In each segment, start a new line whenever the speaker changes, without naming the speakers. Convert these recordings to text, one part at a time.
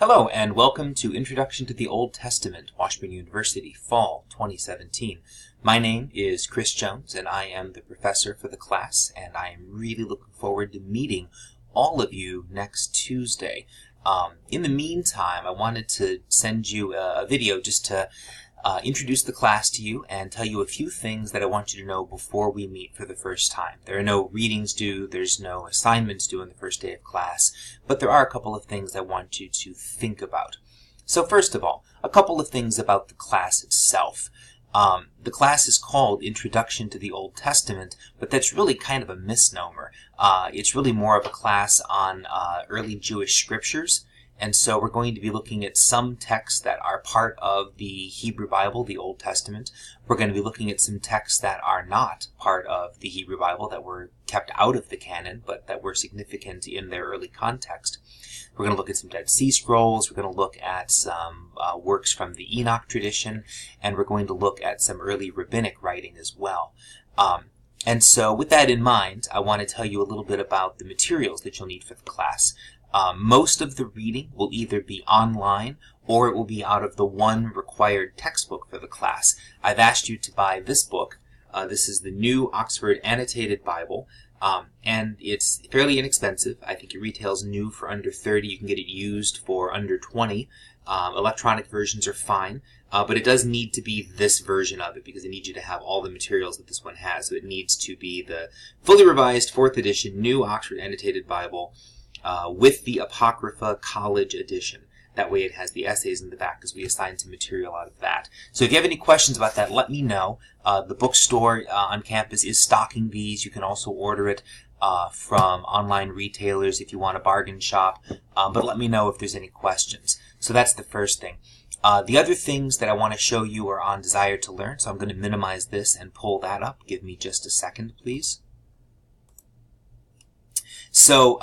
Hello and welcome to Introduction to the Old Testament, Washburn University, Fall 2017. My name is Chris Jones and I am the professor for the class, and I am really looking forward to meeting all of you next Tuesday. In the meantime, I wanted to send you a video just to introduce the class to you and tell you a few things that I want you to know before we meet for the first time. There are no readings due, there's no assignments due on the first day of class, but there are a couple of things I want you to think about. So first of all, a couple of things about the class itself. The class is called Introduction to the Old Testament, but that's really kind of a misnomer. It's really more of a class on early Jewish scriptures. And so we're going to be looking at some texts that are part of the Hebrew Bible, the Old Testament. We're going to be looking at some texts that are not part of the Hebrew Bible, that were kept out of the canon, but that were significant in their early context. We're going to look at some Dead Sea Scrolls. We're going to look at some works from the Enoch tradition, and we're going to look at some early rabbinic writing as well. And so with that in mind, I want to tell you a little bit about the materials that you'll need for the class. Most of the reading will either be online or it will be out of the one required textbook for the class. I've asked you to buy this book. This is the New Oxford Annotated Bible, and it's fairly inexpensive. I think it retails new for under $30. You can get it used for under $20. Electronic versions are fine, but it does need to be this version of it because I need you to have all the materials that this one has. So it needs to be the fully revised 4th edition New Oxford Annotated Bible, with the Apocrypha College Edition. That way it has the essays in the back because we assigned some material out of that. So if you have any questions about that, let me know. The bookstore on campus is stocking these. You can also order it from online retailers if you want a bargain shop. But let me know if there's any questions. So that's the first thing. The other things that I want to show you are on Desire to Learn. So I'm going to minimize this and pull that up. Give me just a second, please. So,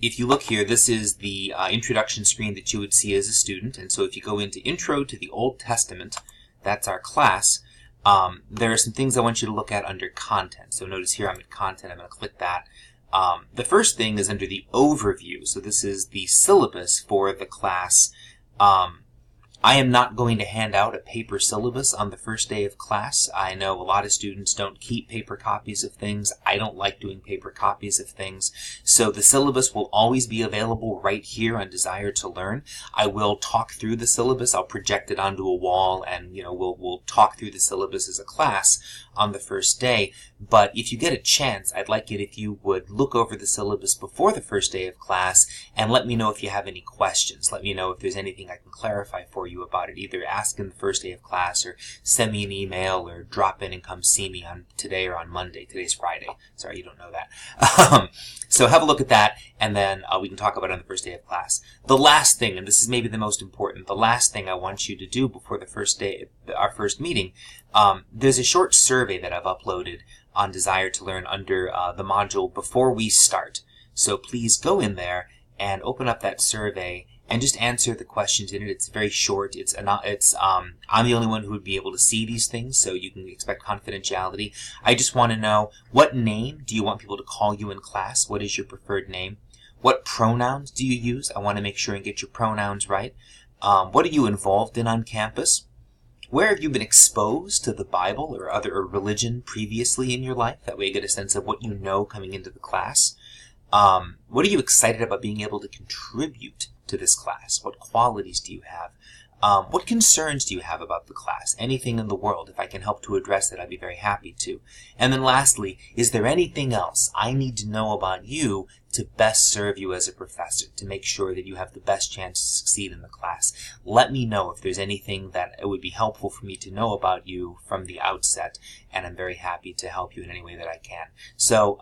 if you look here, this is the introduction screen that you would see as a student. And so if you go into Intro to the Old Testament, that's our class, there are some things I want you to look at under Content. So notice here I'm at Content. I'm going to click that. The first thing is under the Overview. So this is the syllabus for the class. I am not going to hand out a paper syllabus on the first day of class. I know a lot of students don't keep paper copies of things. I don't like doing paper copies of things. So the syllabus will always be available right here on Desire to Learn. I will talk through the syllabus. I'll project it onto a wall, and we'll talk through the syllabus as a class on the first day. But if you get a chance, I'd like it if you would look over the syllabus before the first day of class and let me know if you have any questions. Let me know if there's anything I can clarify for you about it. Either ask in the first day of class or send me an email or drop in and come see me on today or on Monday. Today's Friday. Sorry, you don't know that. So have a look at that, and then we can talk about it on the first day of class. The last thing, and this is maybe the most important, the last thing I want you to do before the first day, our first meeting, there's a short survey that I've uploaded on Desire to Learn under the module Before We Start. So please go in there and open up that survey and just answer the questions in it. It's very short. I'm the only one who would be able to see these things, so you can expect confidentiality. I just want to know, what name do you want people to call you in class? What is your preferred name? What pronouns do you use? I want to make sure and get your pronouns right. What are you involved in on campus? Where have you been exposed to the Bible or other religion previously in your life? That way you get a sense of what you know coming into the class. What are you excited about being able to contribute to this class? What qualities do you have? What concerns do you have about the class? Anything in the world. If I can help to address it, I'd be very happy to. And then lastly, is there anything else I need to know about you to best serve you as a professor, to make sure that you have the best chance to succeed in the class? Let me know if there's anything that it would be helpful for me to know about you from the outset, and I'm very happy to help you in any way that I can. So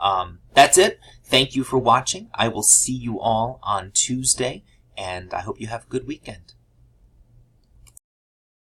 that's it. Thank you for watching. I will see you all on Tuesday, and I hope you have a good weekend.